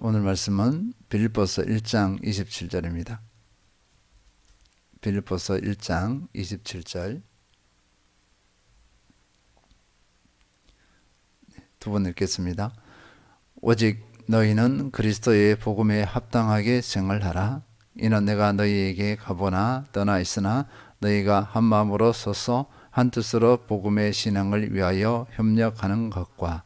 오늘 말씀은 빌립보서 1장 27절입니다. 빌립보서 1장 27절 두 번 읽겠습니다. 오직 너희는 그리스도의 복음에 합당하게 생활하라. 이는 내가 너희에게 가보나 떠나 있으나 너희가 한 마음으로 서서 한 뜻으로 복음의 신앙을 위하여 협력하는 것과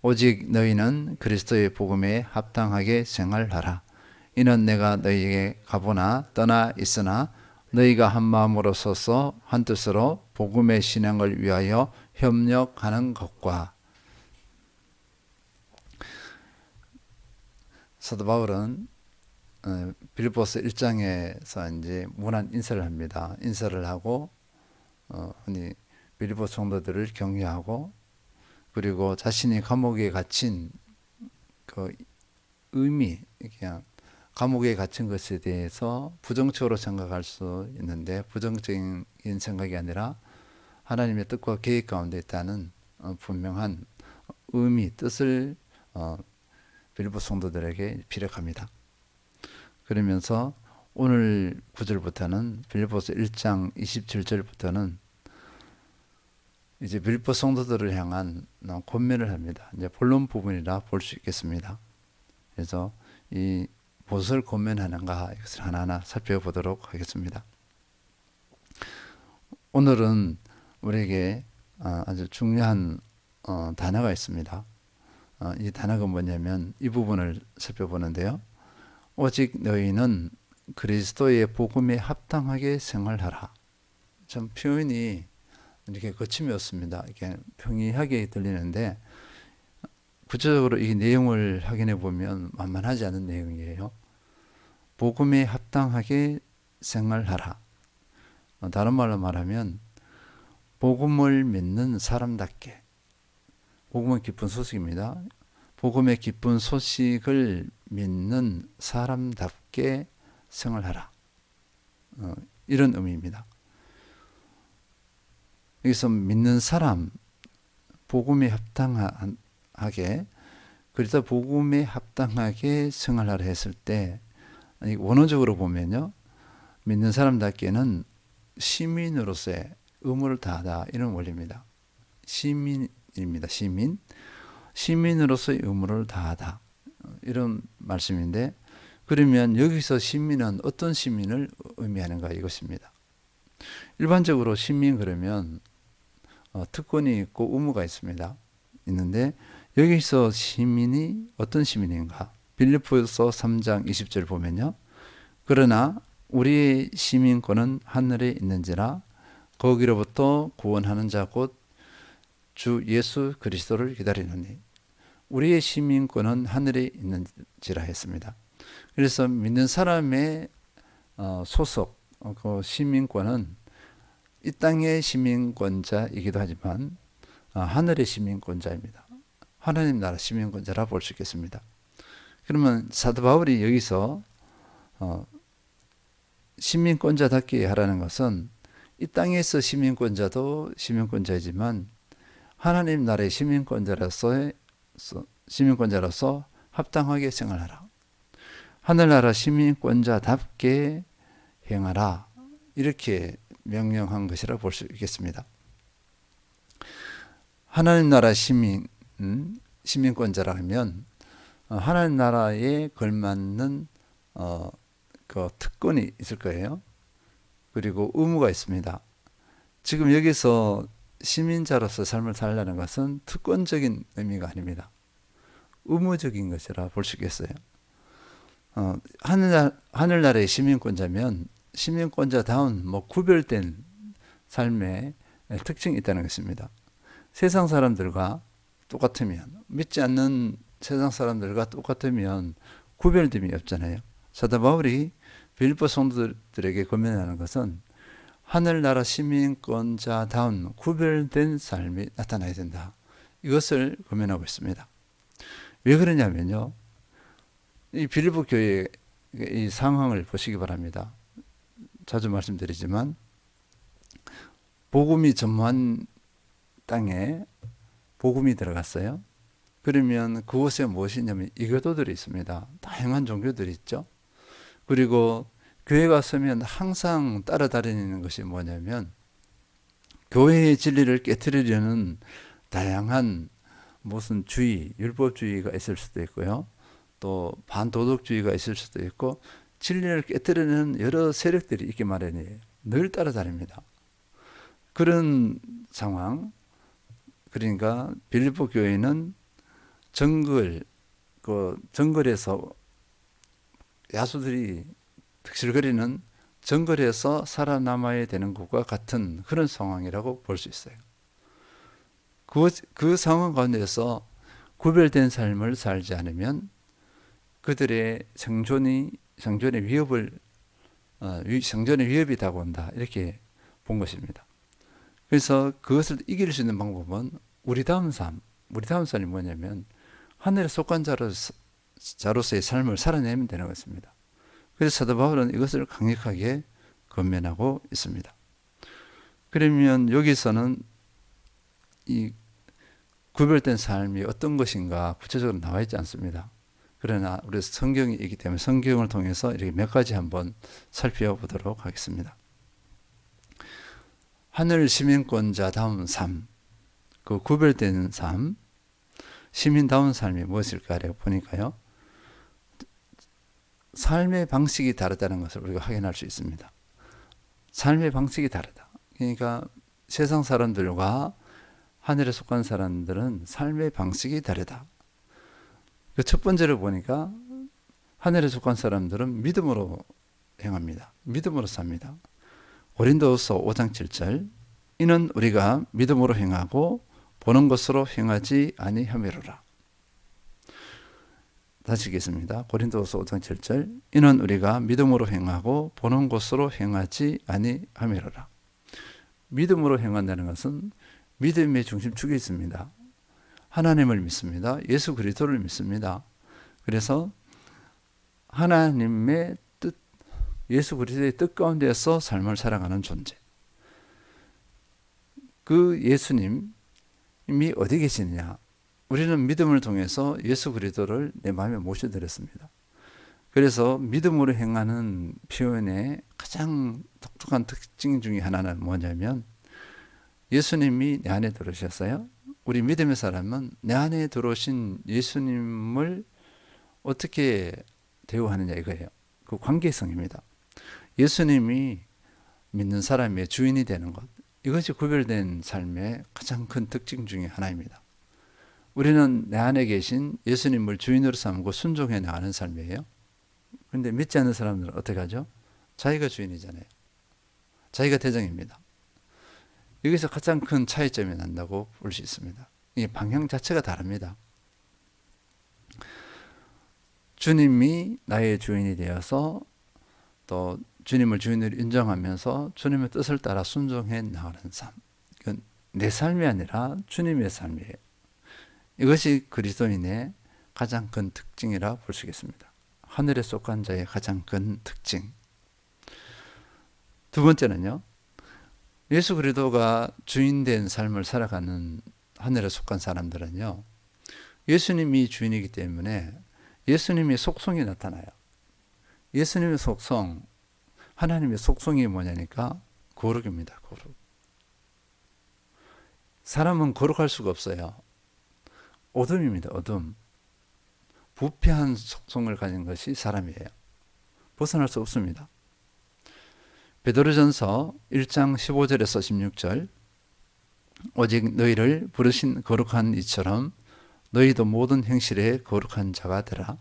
오직 너희는 그리스도의 복음에 합당하게 생활하라. 이는 내가 너희에게 가보나 떠나 있으나 너희가 한 마음으로 서서 한 뜻으로 복음의 신앙을 위하여 협력하는 것과. 사도 바울은 빌립보서 1장에서 이제 문안 인사를 합니다. 인사를 하고 흔히 빌립보 성도들을 격려하고, 그리고 자신이 감옥에 갇힌 그 의미, 그냥 감옥에 갇힌 것에 대해서 부정적으로 생각할 수 있는데, 부정적인 생각이 아니라 하나님의 뜻과 계획 가운데 있다는 분명한 의미, 뜻을 빌립보 성도들에게 피력합니다. 그러면서 오늘 9절부터는 빌립보서 1장 27절부터는 이제 빌립보 성도들을 향한 권면을 합니다. 이제 본론 부분이라 볼 수 있겠습니다. 그래서 이 무엇을 권면하는가, 이것을 하나하나 살펴보도록 하겠습니다. 오늘은 우리에게 아주 중요한 단어가 있습니다. 이 단어가 뭐냐면 이 부분을 살펴보는데요. 오직 너희는 그리스도의 복음에 합당하게 생활하라. 참 표현이 이렇게 거침이 없습니다. 이렇게 평이하게 들리는데, 구체적으로 이 내용을 확인해 보면 만만하지 않은 내용이에요. 복음에 합당하게 생활하라. 다른 말로 말하면 복음을 믿는 사람답게, 복음은 기쁜 소식입니다. 복음의 기쁜 소식을 믿는 사람답게 생활하라. 이런 의미입니다. 여기서 믿는 사람, 복음에 합당하게, 그래서 복음에 합당하게 생활하라 했을 때, 원어적으로 보면요, 믿는 사람답게는 시민으로서의 의무를 다하다, 이런 원리입니다. 시민입니다. 시민으로서의 의무를 다하다, 이런 말씀인데, 그러면 여기서 시민은 어떤 시민을 의미하는가, 이것입니다. 일반적으로 시민 그러면 특권이 있고 의무가 있는데, 여기서 시민이 어떤 시민인가? 빌립보서 3장 20절 보면요, 그러나 우리의 시민권은 하늘에 있는지라 거기로부터 구원하는 자 곧 주 예수 그리스도를 기다리노니. 우리의 시민권은 하늘에 있는지라 했습니다. 그래서 믿는 사람의 소속, 그 시민권은 이 땅의 시민권자이기도 하지만 하늘의 시민권자입니다. 하나님 나라 시민권자라 볼 수 있겠습니다. 그러면 사도 바울이 여기서 시민권자답게 하라는 것은 이 땅에서 시민권자도 시민권자이지만 하나님 나라의 시민권자로서 합당하게 생활하라. 하늘나라 시민권자답게 행하라. 이렇게 명령한 것이라 볼 수 있겠습니다. 하나님 나라 시민권자라 하면 하나님 나라에 걸맞는 그 특권이 있을 거예요. 그리고 의무가 있습니다. 지금 여기서 시민자로서 삶을 살라는 것은 특권적인 의미가 아닙니다. 의무적인 것이라 볼 수 있겠어요. 하늘나라의 시민권자면 시민권자다운 구별된 삶의 특징이 있다는 것입니다. 세상 사람들과 똑같으면, 믿지 않는 세상 사람들과 똑같으면 구별됨이 없잖아요. 사도 바울이 빌립보 성도들에게 권면하는 것은 하늘나라 시민권자다운 구별된 삶이 나타나야 된다, 이것을 권면하고 있습니다. 왜 그러냐면요, 이 빌립보 교회의 이 상황을 보시기 바랍니다. 자주 말씀드리지만 복음이 전무한 땅에 복음이 들어갔어요. 그러면 그곳에 무엇이 있냐면 이교도들이 있습니다. 다양한 종교들이 있죠. 그리고 교회 갔으면 항상 따라다니는 것이 뭐냐면 교회의 진리를 깨트리려는 다양한 무슨 주의, 율법주의가 있을 수도 있고요. 또 반도덕주의가 있을 수도 있고 진리를 깨뜨리는 여러 세력들이 있기 마련이에요. 늘 따라다닙니다. 그런 상황, 그러니까 빌립보 교회는 정글에서 야수들이 득실거리는 정글에서 살아남아야 되는 것과 같은 그런 상황이라고 볼 수 있어요. 그 상황 가운데서 구별된 삶을 살지 않으면 그들의 생존의 위협이 다가온다. 이렇게 본 것입니다. 그래서 그것을 이길 수 있는 방법은 우리다운 삶이 뭐냐면 하늘에 속한 자로서의 삶을 살아내면 되는 것입니다. 그래서 사도 바울은 이것을 강력하게 권면하고 있습니다. 그러면 여기서는 이 구별된 삶이 어떤 것인가 구체적으로 나와 있지 않습니다. 그러나 우리 성경이 있기 때문에 성경을 통해서 이렇게 몇 가지 한번 살펴보도록 하겠습니다. 하늘 시민권자다운 삶, 그 구별된 삶, 시민다운 삶이 무엇일까를 보니까요. 삶의 방식이 다르다는 것을 우리가 확인할 수 있습니다. 삶의 방식이 다르다. 그러니까 세상 사람들과 하늘에 속한 사람들은 삶의 방식이 다르다. 그 첫 번째로 보니까 하늘에 속한 사람들은 믿음으로 행합니다. 믿음으로 삽니다. 고린도후서 5장 7절 이는 우리가 믿음으로 행하고 보는 것으로 행하지 아니함이로라. 다시 읽겠습니다. 고린도후서 5장 7절 이는 우리가 믿음으로 행하고 보는 것으로 행하지 아니함이로라. 믿음으로 행한다는 것은 믿음의 중심축이 있습니다. 하나님을 믿습니다. 예수 그리스도를 믿습니다. 그래서 하나님의 뜻, 예수 그리스도의 뜻 가운데서 삶을 살아가는 존재. 그 예수님이 어디 계시느냐? 우리는 믿음을 통해서 예수 그리스도를 내 마음에 모셔드렸습니다. 그래서 믿음으로 행하는 표현의 가장 독특한 특징 중에 하나는 뭐냐면 예수님이 내 안에 들어오셨어요. 우리 믿음의 사람은 내 안에 들어오신 예수님을 어떻게 대우하느냐 이거예요. 그 관계성입니다. 예수님이 믿는 사람의 주인이 되는 것. 이것이 구별된 삶의 가장 큰 특징 중에 하나입니다. 우리는 내 안에 계신 예수님을 주인으로 삼고 순종해 나가는 삶이에요. 그런데 믿지 않는 사람들은 어떻게 하죠? 자기가 주인이잖아요. 자기가 대장입니다. 여기서 가장 큰 차이점이 난다고 볼 수 있습니다. 이 방향 자체가 다릅니다. 주님이 나의 주인이 되어서 또 주님을 주인으로 인정하면서 주님의 뜻을 따라 순종해 나가는 삶. 이건 내 삶이 아니라 주님의 삶이에요. 이것이 그리스도인의 가장 큰 특징이라 볼 수 있겠습니다. 하늘에 속한 자의 가장 큰 특징. 두 번째는요. 예수 그리스도가 주인된 삶을 살아가는 하늘에 속한 사람들은요. 예수님이 주인이기 때문에 예수님의 속성이 나타나요. 예수님의 속성, 하나님의 속성이 뭐냐니까 거룩입니다. 거룩. 사람은 거룩할 수가 없어요. 어둠입니다. 어둠. 부패한 속성을 가진 것이 사람이에요. 벗어날 수 없습니다. 베드로전서 1장 15절에서 16절 오직 너희를 부르신 거룩한 이처럼 너희도 모든 행실에 거룩한 자가 되라.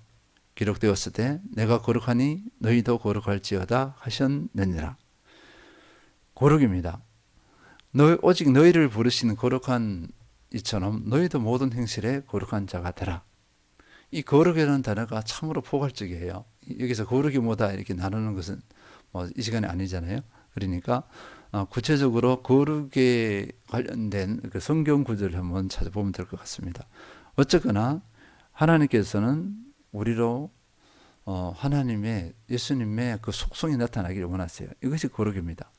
기록되었을 때 내가 거룩하니 너희도 거룩할지어다 하셨느니라. 거룩입니다. 오직 너희를 부르신 거룩한 이처럼 너희도 모든 행실에 거룩한 자가 되라. 이 거룩이라는 단어가 참으로 포괄적이에요. 여기서 거룩이 뭐다 이렇게 나누는 것은 이 시간이 아니잖아요. 그러니까 구체적으로 거룩에 관련된 그 성경 구절을 한번 찾아보면 될 것 같습니다. 어쨌거나 하나님께서는 우리로 하나님의 예수님의 그 속성이 나타나기를 원하세요. 이것이 거룩입니다.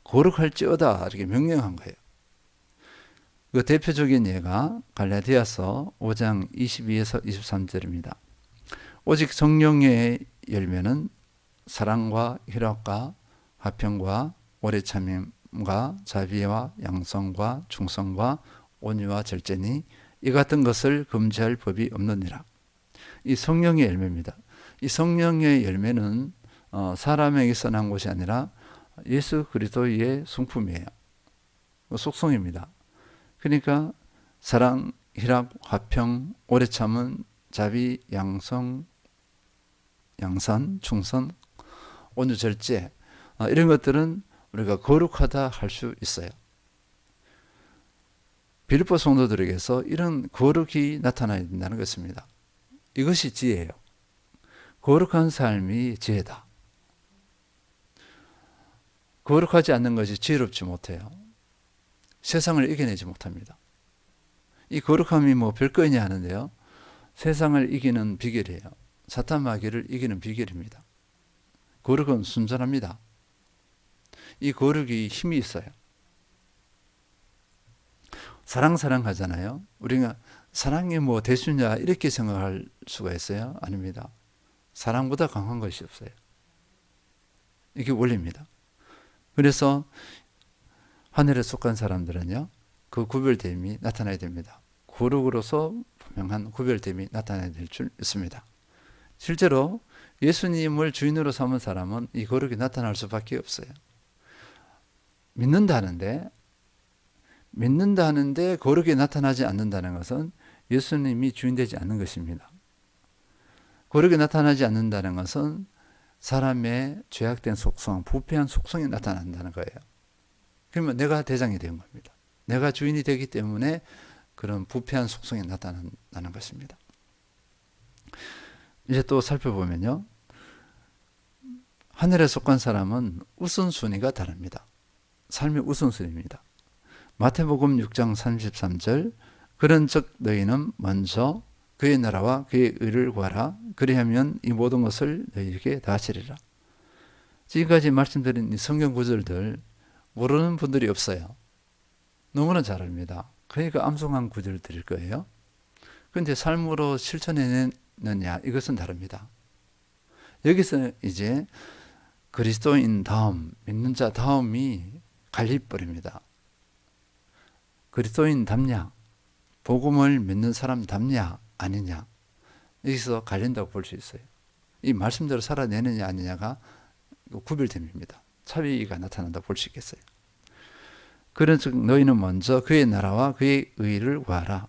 거룩할지어다 이렇게 명령한 거예요. 그 대표적인 예가 갈라디아서 5장 22에서 23절입니다. 오직 성령의 열매는 사랑과 희락과 화평과 오래 참음과 자비와 양성과 충성과 온유와 절제니 이 같은 것을 금지할 법이 없느니라. 이 성령의 열매입니다. 이 성령의 열매는 사람에게서 난 것이 아니라 예수 그리스도의 성품이에요. 속성입니다. 그러니까 사랑, 희락, 화평, 오래 참은, 자비, 양성, 양선, 충성, 온유, 절제, 이런 것들은 우리가 거룩하다 할 수 있어요. 빌립보 성도들에게서 이런 거룩이 나타나야 된다는 것입니다. 이것이 지혜예요. 거룩한 삶이 지혜다. 거룩하지 않는 것이 지혜롭지 못해요. 세상을 이겨내지 못합니다. 이 거룩함이 뭐 별거 있냐 하는데요. 세상을 이기는 비결이에요. 사탄 마귀를 이기는 비결입니다. 거룩은 순전합니다. 이 거룩이 힘이 있어요. 사랑 하잖아요. 우리가 사랑이 뭐 대수냐 이렇게 생각할 수가 있어요. 아닙니다. 사랑보다 강한 것이 없어요. 이게 원리입니다. 그래서 하늘에 속한 사람들은요, 그 구별됨이 나타나야 됩니다. 거룩으로서 분명한 구별됨이 나타나야 될 줄 있습니다. 실제로 예수님을 주인으로 삼은 사람은 이 거룩이 나타날 수밖에 없어요. 믿는다는데 거룩이 나타나지 않는다는 것은 예수님이 주인되지 않는 것입니다. 거룩이 나타나지 않는다는 것은 사람의 죄악된 속성, 부패한 속성이 나타난다는 거예요. 그러면 내가 대장이 된 겁니다. 내가 주인이 되기 때문에 그런 부패한 속성이 나타난다는 것입니다. 이제 또 살펴보면요. 하늘에 속한 사람은 우선순위가 다릅니다. 삶의 우선순위입니다. 마태복음 6장 33절 그런즉 너희는 먼저 그의 나라와 그의 의를 구하라. 그리하면 이 모든 것을 너희에게 다하시리라. 지금까지 말씀드린 이 성경 구절들 모르는 분들이 없어요. 너무나 잘 압니다. 그러니까 암송한 구절을 드릴 거예요. 그런데 삶으로 실천해내느냐 이것은 다릅니다. 여기서 이제 그리스도인 다음, 믿는 자 다음이 갈립버립니다. 그리스도인답냐, 복음을 믿는 사람답냐 아니냐, 여기서 갈린다고 볼 수 있어요. 이 말씀대로 살아내느냐 아니냐가 구별됨입니다. 차이가 나타난다고 볼 수 있겠어요. 그런즉 너희는 먼저 그의 나라와 그의 의를 구하라.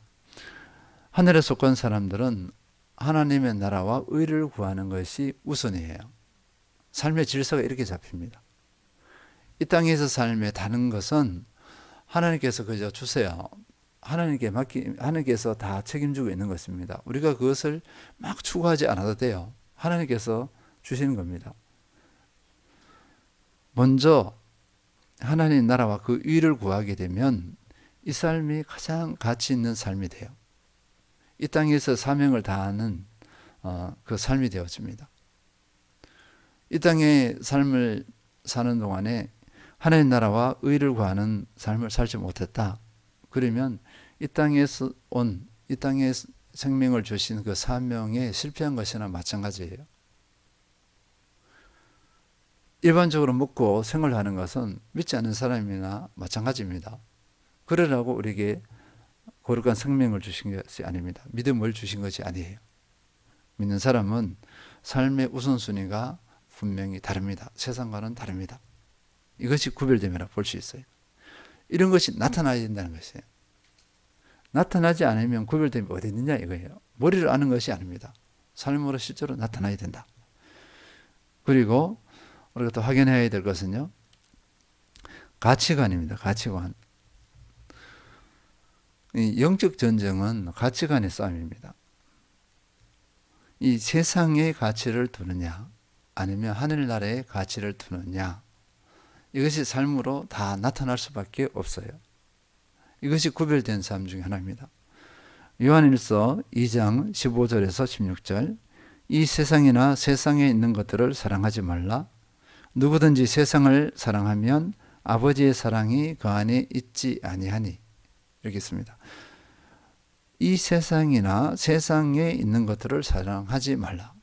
하늘에 속한 사람들은 하나님의 나라와 의를 구하는 것이 우선이에요. 삶의 질서가 이렇게 잡힙니다. 이 땅에서 삶에 다른 것은 하나님께서 그저 주세요. 하나님께서 다 책임지고 있는 것입니다. 우리가 그것을 막 추구하지 않아도 돼요. 하나님께서 주시는 겁니다. 먼저 하나님 나라와 그 의를 구하게 되면 이 삶이 가장 가치 있는 삶이 돼요. 이 땅에서 사명을 다하는 그 삶이 되어집니다. 이 땅의 삶을 사는 동안에 하나님 나라와 의를 구하는 삶을 살지 못했다. 그러면 이 땅에서 이 땅에 생명을 주신 그 사명에 실패한 것이나 마찬가지예요. 일반적으로 먹고 생활하는 것은 믿지 않는 사람이나 마찬가지입니다. 그러라고 우리에게 거룩한 생명을 주신 것이 아닙니다. 믿음을 주신 것이 아니에요. 믿는 사람은 삶의 우선순위가 분명히 다릅니다. 세상과는 다릅니다. 이것이 구별됨이라고 볼 수 있어요. 이런 것이 나타나야 된다는 것이에요. 나타나지 않으면 구별됨이 어디 있느냐 이거예요. 머리를 아는 것이 아닙니다. 삶으로 실제로 나타나야 된다. 그리고 우리가 또 확인해야 될 것은요. 가치관입니다. 가치관. 이 영적 전쟁은 가치관의 싸움입니다. 이 세상의 가치를 두느냐 아니면 하늘나라의 가치를 두느냐 이것이 삶으로 다 나타날 수밖에 없어요. 이것이 구별된 삶 중에 하나입니다. 요한일서 2장 15절에서 16절 이 세상이나 세상에 있는 것들을 사랑하지 말라. 누구든지 세상을 사랑하면 아버지의 사랑이 그 안에 있지 아니하니. 이렇게 있습니다. 이 세상이나 세상에 있는 것들을 사랑하지 말라.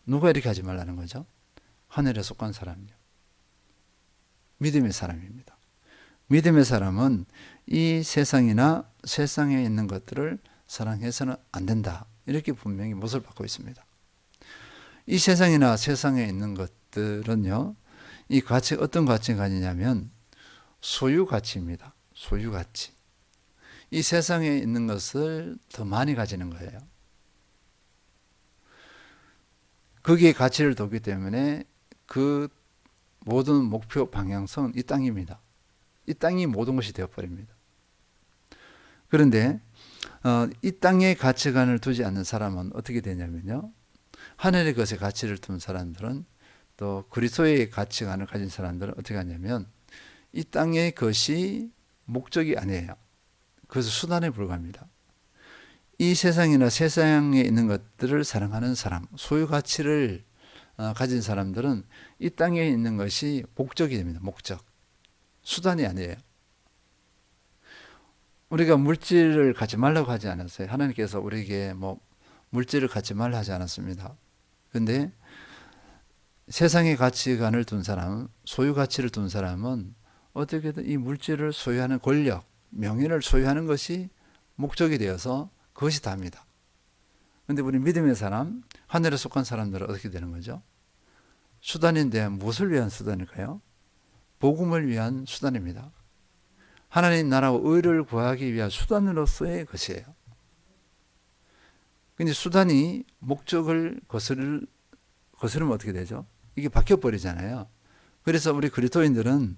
누가 이렇게 하지 말라는 거죠? 하늘에 속한 사람이요. 믿음의 사람입니다. 믿음의 사람은 이 세상이나 세상에 있는 것들을 사랑해서는 안 된다. 이렇게 분명히 못을 받고 있습니다. 이 세상이나 세상에 있는 것들은요, 이 가치, 어떤 가치관이냐면 소유 가치입니다. 소유 가치. 이 세상에 있는 것을 더 많이 가지는 거예요. 거기에 가치를 뒀기 때문에 그 모든 목표 방향성은 이 땅입니다. 이 땅이 모든 것이 되어버립니다. 그런데 이 땅에 가치관을 두지 않는 사람은 어떻게 되냐면요, 하늘의 것에 가치를 둔 사람들은, 또 그리스도의 가치관을 가진 사람들은 어떻게 하냐면 이 땅의 것이 목적이 아니에요. 그래서 수단에 불과합니다. 이 세상이나 세상에 있는 것들을 사랑하는 사람, 소유 가치를 가진 사람들은 이 땅에 있는 것이 목적이 됩니다. 목적. 수단이 아니에요. 우리가 물질을 갖지 말라고 하지 않았어요. 하나님께서 우리에게 물질을 갖지 말라 하지 않았습니다. 그런데 세상의 가치관을 둔 사람, 소유 가치를 둔 사람은 어떻게든 이 물질을 소유하는 권력, 명예를 소유하는 것이 목적이 되어서 그것이 다입니다. 그런데 우리 믿음의 사람, 하늘에 속한 사람들은 어떻게 되는 거죠? 수단인데 무엇을 위한 수단일까요? 복음을 위한 수단입니다. 하나님 나라와 의를 구하기 위한 수단으로서의 것이에요. 근데 수단이 목적을 거스르면 어떻게 되죠? 이게 바뀌어버리잖아요. 그래서 우리 그리스도인들은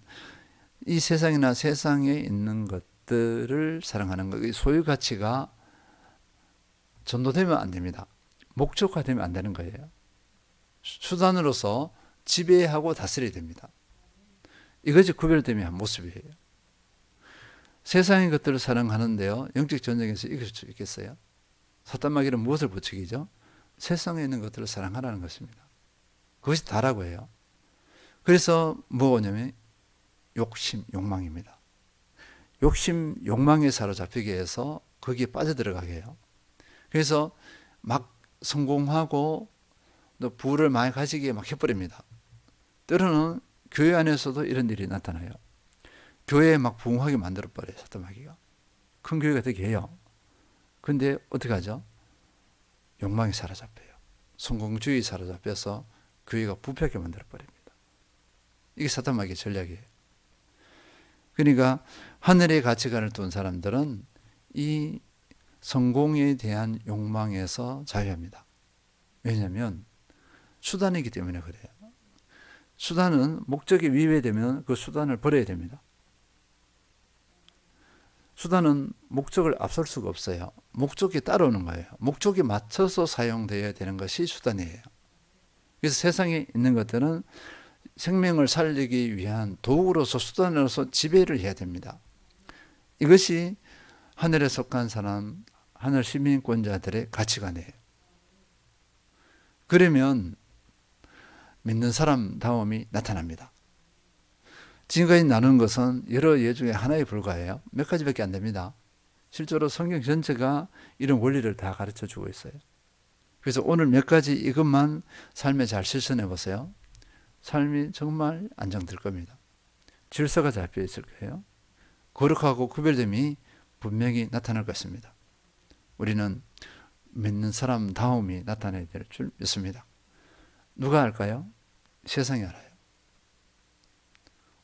이 세상이나 세상에 있는 것들을 사랑하는 것, 소유 가치가 전도되면 안 됩니다. 목적화되면 안 되는 거예요. 수단으로서 지배하고 다스려야 됩니다. 이것이 구별되면 한 모습이에요. 세상의 것들을 사랑하는데요, 영적 전쟁에서 이길 수 있겠어요? 사탄 마귀는 무엇을 부추기죠? 세상에 있는 것들을 사랑하라는 것입니다. 그것이 다라고 해요. 그래서 뭐냐면 욕심, 욕망입니다. 욕심, 욕망에 사로잡히게 해서 거기에 빠져들어가게 해요. 그래서 막 성공하고 또 부를 많이 가지게 막 해버립니다. 때로는 교회 안에서도 이런 일이 나타나요. 교회에 막 부흥하게 만들어버려요, 사탄 마귀가. 큰 교회가 되게 해요. 근데 어떻게 하죠? 욕망이 사로잡혀요. 성공주의 사로잡혀서 교회가 부패하게 만들어버립니다. 이게 사탄 마귀의 전략이에요. 그러니까 하늘의 가치관을 둔 사람들은 이 성공에 대한 욕망에서 자유합니다. 왜냐하면 수단이기 때문에 그래요. 수단은 목적이 위배되면 그 수단을 버려야 됩니다. 수단은 목적을 앞설 수가 없어요. 목적이 따라오는 거예요. 목적에 맞춰서 사용되어야 되는 것이 수단이에요. 그래서 세상에 있는 것들은 생명을 살리기 위한 도구로서, 수단으로서 지배를 해야 됩니다. 이것이 하늘에 속한 사람, 하늘 시민권자들의 가치관이에요. 그러면 믿는 사람다움이 나타납니다. 지금까지 나눈 것은 여러 예 중에 하나에 불과해요. 몇 가지밖에 안 됩니다. 실제로 성경 전체가 이런 원리를 다 가르쳐 주고 있어요. 그래서 오늘 몇 가지 이것만 삶에 잘 실천해 보세요. 삶이 정말 안정될 겁니다. 질서가 잡혀 있을 거예요. 거룩하고 구별됨이 분명히 나타날 것입니다. 우리는 믿는 사람다움이 나타나야 될 줄 믿습니다. 누가 알까요? 세상이 알아요.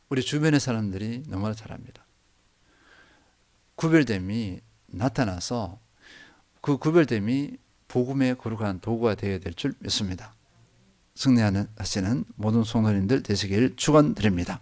우리 주변의 사람들이 너무나 잘합니다. 구별됨이 나타나서 그 구별됨이 복음의 거룩한 도구가 되어야 될 줄 믿습니다. 승리하시는 모든 성도님들 되시길 축원드립니다.